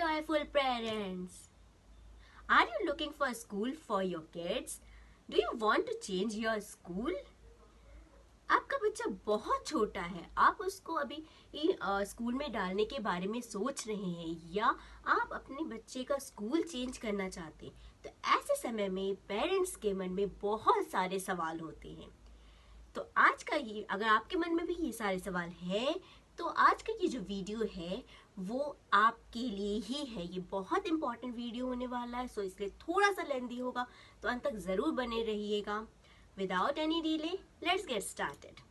joyful parents! Are you looking for a school for your kids? Do you want to change your school? आपका बच्चा बहुत छोटा है, आप उसको अभी स्कूल में डालने के बारे में सोच रहे हैं या आप अपने बच्चे का स्कूल चेंज करना चाहते हैं, तो ऐसे समय में पेरेंट्स के मन में बहुत सारे सवाल होते हैं। तो आज का ये, अगर आपके मन में भी ये सारे सवाल हैं, तो आज का ये जो वीडियो है वो आपके लिए ही है। ये बहुत इंपॉर्टेंट वीडियो होने वाला है, सो इसलिए थोड़ा सा लेंथी होगा, तो अंत तक जरूर बने रहिएगा। Without any delay, let's get started.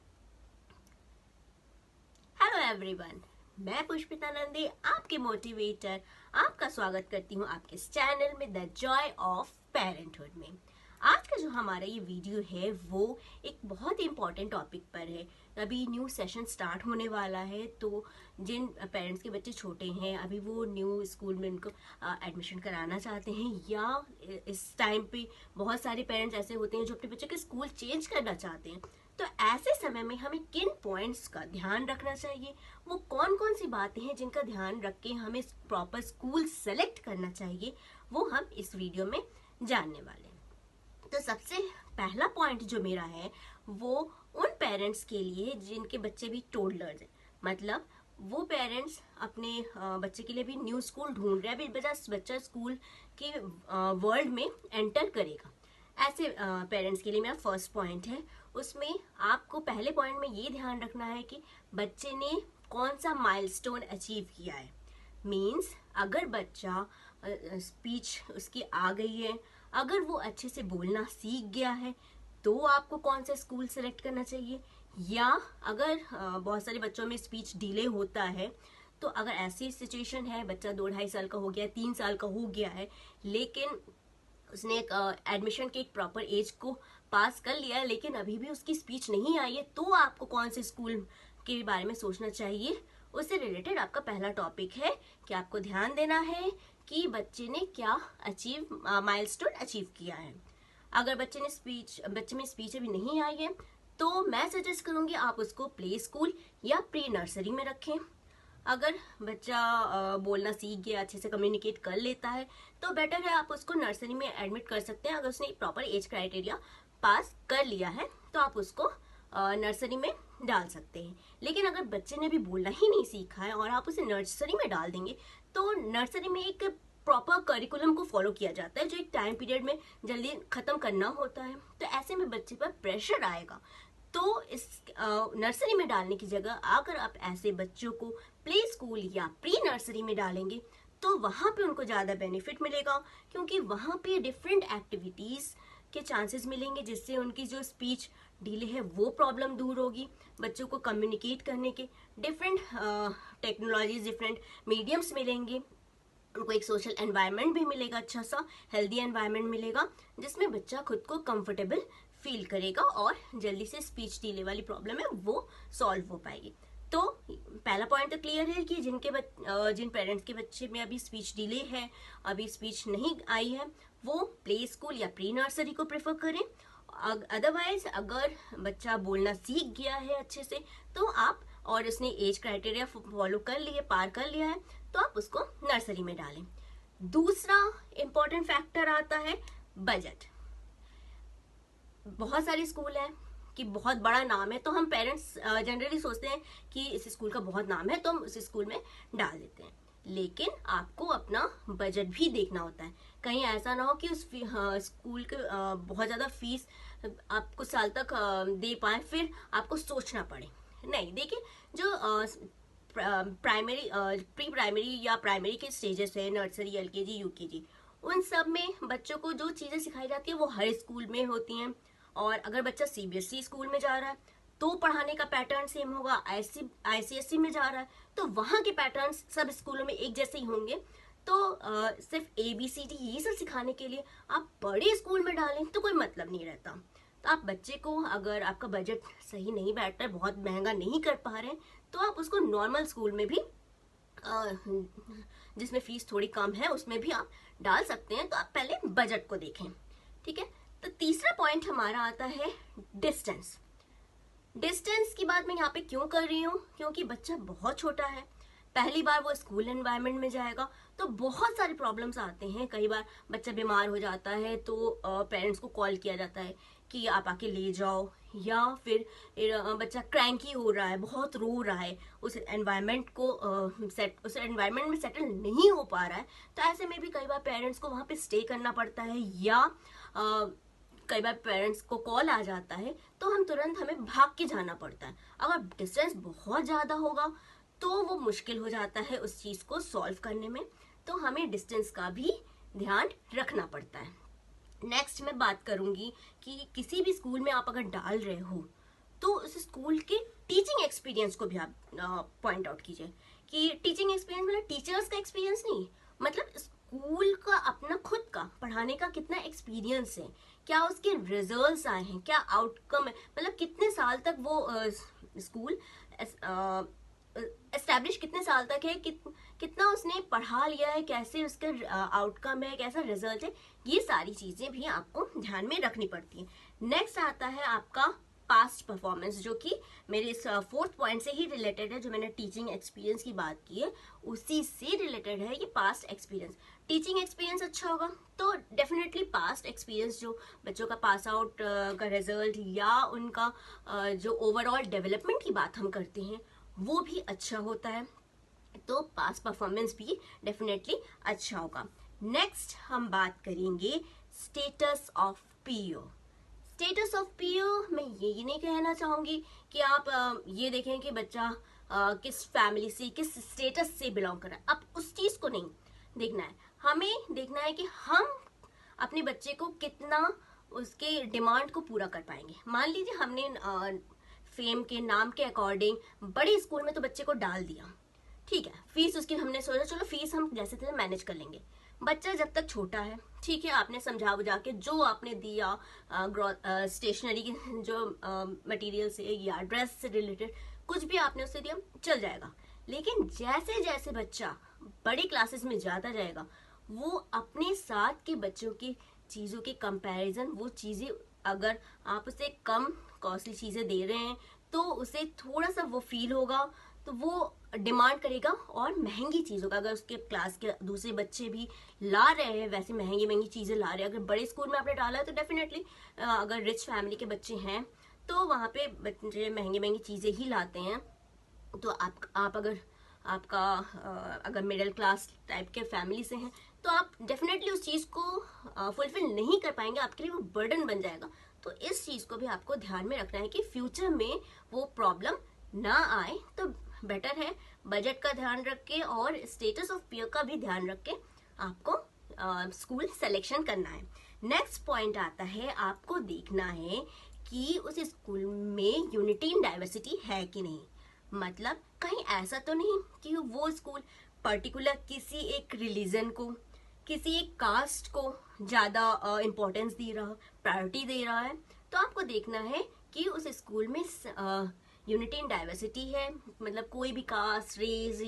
Hello everyone, मैं पुष्पिता नंदे, आपके मोटिवेटर, आपका स्वागत करती हूँ आपके इस चैनल में द जॉय ऑफ पेरेंटहुड में। आज का जो हमारा ये वीडियो है वो एक बहुत ही इम्पॉर्टेंट टॉपिक पर है। अभी न्यू सेशन स्टार्ट होने वाला है, तो जिन पेरेंट्स के बच्चे छोटे हैं, अभी वो न्यू स्कूल में उनको एडमिशन कराना चाहते हैं, या इस टाइम पे बहुत सारे पेरेंट्स ऐसे होते हैं जो अपने बच्चे के स्कूल चेंज करना चाहते हैं। तो ऐसे समय में हमें किन पॉइंट्स का ध्यान रखना चाहिए, वो कौन कौन सी बातें हैं जिनका ध्यान रख के हमें प्रॉपर स्कूल सेलेक्ट करना चाहिए, वो हम इस वीडियो में जानने वाले हैं। तो सबसे पहला पॉइंट जो मेरा है वो उन पेरेंट्स के लिए जिनके बच्चे भी टोडलर्स हैं, मतलब वो पेरेंट्स अपने बच्चे के लिए भी न्यू स्कूल ढूंढ रहे हैं, अभी बच्चा स्कूल के वर्ल्ड में एंटर करेगा। ऐसे पेरेंट्स के लिए मेरा फर्स्ट पॉइंट है। उसमें आपको पहले पॉइंट में ये ध्यान रखना है कि बच्चे ने कौन सा माइलस्टोन अचीव किया है। मीन्स अगर बच्चा स्पीच उसकी आ गई है, अगर वो अच्छे से बोलना सीख गया है, तो आपको कौन सा स्कूल सेलेक्ट करना चाहिए। या अगर बहुत सारे बच्चों में स्पीच डिले होता है, तो अगर ऐसी सिचुएशन है, बच्चा 2-2.5 साल का हो गया, 3 साल का हो गया है, लेकिन उसने एक एडमिशन के एक प्रॉपर एज को पास कर लिया है, लेकिन अभी भी उसकी स्पीच नहीं आई है, तो आपको कौन से स्कूल के बारे में सोचना चाहिए। उससे रिलेटेड आपका पहला टॉपिक है कि आपको ध्यान देना है कि बच्चे ने क्या माइलस्टोन अचीव किया है। अगर बच्चे में स्पीच अभी नहीं आई है, तो मैं सजेस्ट करूंगी आप उसको प्ले स्कूल या प्री नर्सरी में रखें। अगर बच्चा बोलना सीख गया, अच्छे से कम्युनिकेट कर लेता है, तो बेटर है आप उसको नर्सरी में एडमिट कर सकते हैं। अगर उसने प्रॉपर एज क्राइटेरिया पास कर लिया है, तो आप उसको नर्सरी में डाल सकते हैं। लेकिन अगर बच्चे ने भी बोलना ही नहीं सीखा है और आप उसे नर्सरी में डाल देंगे, तो नर्सरी में एक प्रॉपर करिकुलम को फॉलो किया जाता है, जो एक टाइम पीरियड में जल्दी खत्म करना होता है। तो ऐसे में बच्चे पर प्रेशर आएगा। तो इस नर्सरी में डालने की जगह अगर आप ऐसे बच्चों को प्ले स्कूल या प्री नर्सरी में डालेंगे, तो वहाँ पे उनको ज़्यादा बेनिफिट मिलेगा, क्योंकि वहाँ पे डिफरेंट एक्टिविटीज़ के चांसेस मिलेंगे, जिससे उनकी जो स्पीच डिले है वो प्रॉब्लम दूर होगी। बच्चों को कम्युनिकेट करने के डिफरेंट टेक्नोलॉजीज, डिफरेंट मीडियम्स मिलेंगे, उनको एक सोशल एनवायरनमेंट भी मिलेगा, अच्छा सा हेल्दी एनवायरनमेंट मिलेगा, जिसमें बच्चा खुद को कंफर्टेबल फील करेगा और जल्दी से स्पीच डिले वाली प्रॉब्लम है वो सॉल्व हो पाएगी। तो पहला पॉइंट तो क्लियर है कि जिन पेरेंट्स के बच्चे में अभी स्पीच डिले है, अभी स्पीच नहीं आई है, वो प्ले स्कूल या प्री नर्सरी को प्रेफर करें। अदरवाइज अगर बच्चा बोलना सीख गया है अच्छे से, तो आप और उसने एज क्राइटेरिया फॉलो कर लिए, पार कर लिया है, तो आप उसको नर्सरी में डालें। दूसरा इंपॉर्टेंट फैक्टर आता है बजट। बहुत सारे स्कूल हैं कि बहुत बड़ा नाम है, तो हम पेरेंट्स जनरली सोचते हैं कि इस स्कूल का बहुत नाम है, तो हम उस स्कूल में डाल देते हैं। लेकिन आपको अपना बजट भी देखना होता है। कहीं ऐसा ना हो कि उस स्कूल के बहुत ज़्यादा फीस आप कुछ साल तक दे पाए, फिर आपको सोचना पड़े। नहीं, देखिए, जो प्राइमरी, प्री प्राइमरी या प्राइमरी के स्टेजेस है, नर्सरी, एलकेजी, यूकेजी, उन सब में बच्चों को जो चीज़ें सिखाई जाती है वो हर स्कूल में होती हैं। और अगर बच्चा सीबीएसई स्कूल में जा रहा है, तो पढ़ाने का पैटर्न सेम होगा। आईसीएसई में जा रहा है, तो वहाँ के पैटर्न्स सब स्कूलों में एक जैसे ही होंगे। तो सिर्फ ABCD ये सब सिखाने के लिए आप बड़े स्कूल में डालें तो कोई मतलब नहीं रहता। तो आप बच्चे को, अगर आपका बजट सही नहीं बैठता है, बहुत महंगा नहीं कर पा रहे हैं, तो आप उसको नॉर्मल स्कूल में भी, जिसमें फीस थोड़ी कम है, उसमें भी आप डाल सकते हैं। तो आप पहले बजट को देखें, ठीक है। तो तीसरा पॉइंट हमारा आता है डिस्टेंस की बात मैं यहाँ पे क्यों कर रही हूँ, क्योंकि बच्चा बहुत छोटा है, पहली बार वो स्कूल एनवायरनमेंट में जाएगा तो बहुत सारे प्रॉब्लम्स आते हैं। कई बार बच्चा बीमार हो जाता है तो पेरेंट्स को कॉल किया जाता है कि आप आके ले जाओ, या फिर बच्चा क्रैंकी हो रहा है, बहुत रो रहा है, उस एनवायरनमेंट में सेटल नहीं हो पा रहा है, तो ऐसे में भी कई बार पेरेंट्स को वहाँ पे स्टे करना पड़ता है, या कई बार पेरेंट्स को कॉल आ जाता है तो हमें भाग के जाना पड़ता है। अगर डिस्टेंस बहुत ज़्यादा होगा तो वो मुश्किल हो जाता है उस चीज़ को सॉल्व करने में, तो हमें डिस्टेंस का भी ध्यान रखना पड़ता है। नेक्स्ट मैं बात करूंगी कि किसी भी स्कूल में आप अगर डाल रहे हो तो उस स्कूल के टीचिंग एक्सपीरियंस को भी आप पॉइंट आउट कीजिए कि टीचिंग एक्सपीरियंस मतलब टीचर्स का एक्सपीरियंस नहीं, मतलब स्कूल का अपना खुद का पढ़ाने का कितना एक्सपीरियंस है, क्या उसके रिजल्ट्स आए हैं, क्या आउटकम है, मतलब कितने साल तक वो स्कूल एस्टैब्लिश कितने साल तक है, कितना उसने पढ़ा लिया है, कैसे उसका आउटकम है, कैसा रिजल्ट है, ये सारी चीजें भी आपको ध्यान में रखनी पड़ती है। नेक्स्ट आता है आपका पास्ट परफॉर्मेंस, जो कि मेरे इस फोर्थ पॉइंट से ही रिलेटेड है, जो मैंने टीचिंग एक्सपीरियंस की बात की है उसी से रिलेटेड है ये पास्ट एक्सपीरियंस। टीचिंग एक्सपीरियंस अच्छा होगा तो डेफिनेटली पास्ट एक्सपीरियंस, जो बच्चों का पास आउट का रिजल्ट या उनका जो ओवरऑल डेवलपमेंट की बात हम करते हैं वो भी अच्छा होता है, तो पास परफॉर्मेंस भी डेफिनेटली अच्छा होगा। नेक्स्ट हम बात करेंगे status of PO. Status of PO मैं ये नहीं कहना चाहूंगी कि आप ये देखें कि बच्चा किस फैमिली से, किस स्टेटस से बिलोंग कर रहा है, अब उस चीज को नहीं देखना है। हमें देखना है कि हम अपने बच्चे को कितना उसके डिमांड को पूरा कर पाएंगे। मान लीजिए हमने फेम के नाम के अकॉर्डिंग बड़े स्कूल में तो बच्चे को डाल दिया, ठीक है, फीस उसकी हमने सोचा चलो फीस हम जैसे तैसे मैनेज कर लेंगे। बच्चा जब तक छोटा है, ठीक है, आपने समझा बुझा के जो आपने दिया स्टेशनरी की जो मटेरियल से या ड्रेस से रिलेटेड कुछ भी आपने उसे दिया, चल जाएगा। लेकिन जैसे जैसे बच्चा बड़ी क्लासेस में जाता जाएगा वो अपने साथ के बच्चों की चीजों के कंपैरिजन, वो चीजें अगर आप उसे कम कॉस्टली चीजें दे रहे हैं तो उसे थोड़ा सा वो फील होगा, तो वो डिमांड करेगा और महंगी चीजों का। अगर उसके क्लास के दूसरे बच्चे भी ला रहे हैं वैसे महंगी महंगी चीजें ला रहे हैं, अगर बड़े स्कूल में आपने डाला है तो डेफिनेटली अगर रिच फैमिली के बच्चे हैं तो वहाँ पे बच्चे महंगी महंगी चीजें ही लाते हैं। तो आप अगर आपका अगर मिडिल क्लास टाइप के फैमिली से हैं तो आप डेफिनेटली उस चीज को फुलफिल नहीं कर पाएंगे, आपके लिए वो बर्डन बन जाएगा। तो इस चीज को भी आपको ध्यान में रखना है कि फ्यूचर में वो प्रॉब्लम ना आए, तो बेटर है बजट का ध्यान रख के और स्टेटस ऑफ पीयर का भी ध्यान रख के आपको स्कूल सिलेक्शन करना है। नेक्स्ट पॉइंट आता है, आपको देखना है कि उस स्कूल में यूनिटी इन डाइवर्सिटी है कि नहीं। मतलब कहीं ऐसा तो नहीं कि वो स्कूल पर्टिकुलर किसी एक रिलीजन को, किसी एक कास्ट को ज्यादा इम्पोर्टेंस दे रहा, प्रायोरिटी दे रहा है। तो आपको देखना है कि उस स्कूल में यूनिटी इन डाइवर्सिटी है, मतलब कोई भी कास्ट, रेस,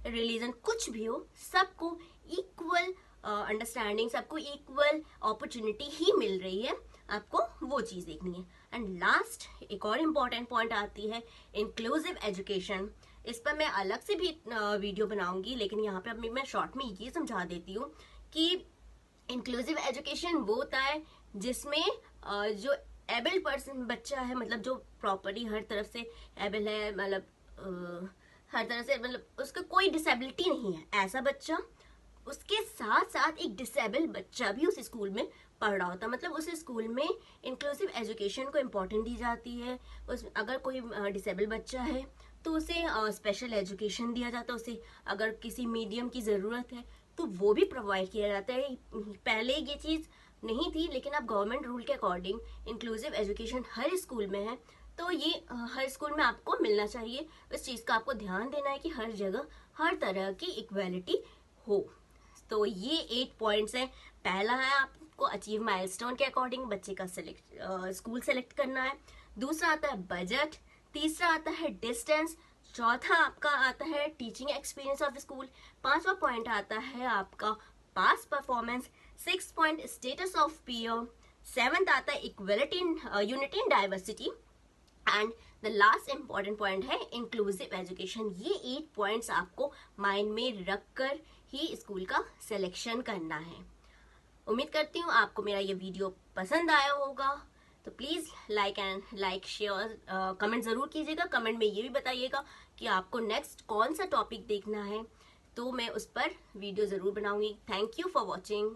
रिलीजन कुछ भी हो, सबको इक्वल अंडरस्टैंडिंग, सबको इक्वल अपॉर्चुनिटी ही मिल रही है, आपको वो चीज देखनी है। एंड लास्ट एक और इम्पॉर्टेंट पॉइंट आती है इंक्लूसिव एजुकेशन। इस पर मैं अलग से भी वीडियो बनाऊंगी, लेकिन यहाँ पे अभी मैं शॉर्ट में ये समझा देती हूँ कि इंक्लूसिव एजुकेशन वो होता है जिसमें जो एबल पर्सन बच्चा है, मतलब जो प्रॉपरली हर तरफ से एबल है, मतलब हर तरह से, मतलब उसका कोई डिसेबिलिटी नहीं है, ऐसा बच्चा, उसके साथ साथ एक डिसेबल बच्चा भी उस स्कूल में पढ़ रहा होता है। मतलब उस स्कूल में इंक्लूसिव एजुकेशन को इम्पोर्टेंट दी जाती है। अगर कोई डिसेबल बच्चा है तो उसे स्पेशल एजुकेशन दिया जाता है, उसे अगर किसी मीडियम की ज़रूरत है तो वो भी प्रोवाइड किया जाता है। पहले ये चीज़ नहीं थी, लेकिन अब गवर्नमेंट रूल के अकॉर्डिंग इंक्लूसिव एजुकेशन हर स्कूल में है, तो ये हर स्कूल में आपको मिलना चाहिए। इस चीज़ का आपको ध्यान देना है कि हर जगह हर तरह की इक्वालिटी हो। तो ये 8 पॉइंट्स हैं। पहला है आपको अचीव माइलस्टोन के अकॉर्डिंग बच्चे का स्कूल सेलेक्ट करना है। दूसरा आता है बजट। तीसरा आता है डिस्टेंस। चौथा आपका आता है टीचिंग एक्सपीरियंस ऑफ स्कूल। पांचवा पॉइंट आता है आपका past performance. 6 point status of peer. 7th आता है equality in unity in diversity and the last important point है इंक्लूसिव एजुकेशन। ये 8 पॉइंट्स आपको माइंड में रखकर ही स्कूल का सिलेक्शन करना है। उम्मीद करती हूँ आपको मेरा ये वीडियो पसंद आया होगा, तो प्लीज़ लाइक शेयर कमेंट ज़रूर कीजिएगा। कमेंट में ये भी बताइएगा कि आपको नेक्स्ट कौन सा टॉपिक देखना है, तो मैं उस पर वीडियो ज़रूर बनाऊंगी। Thank you for watching.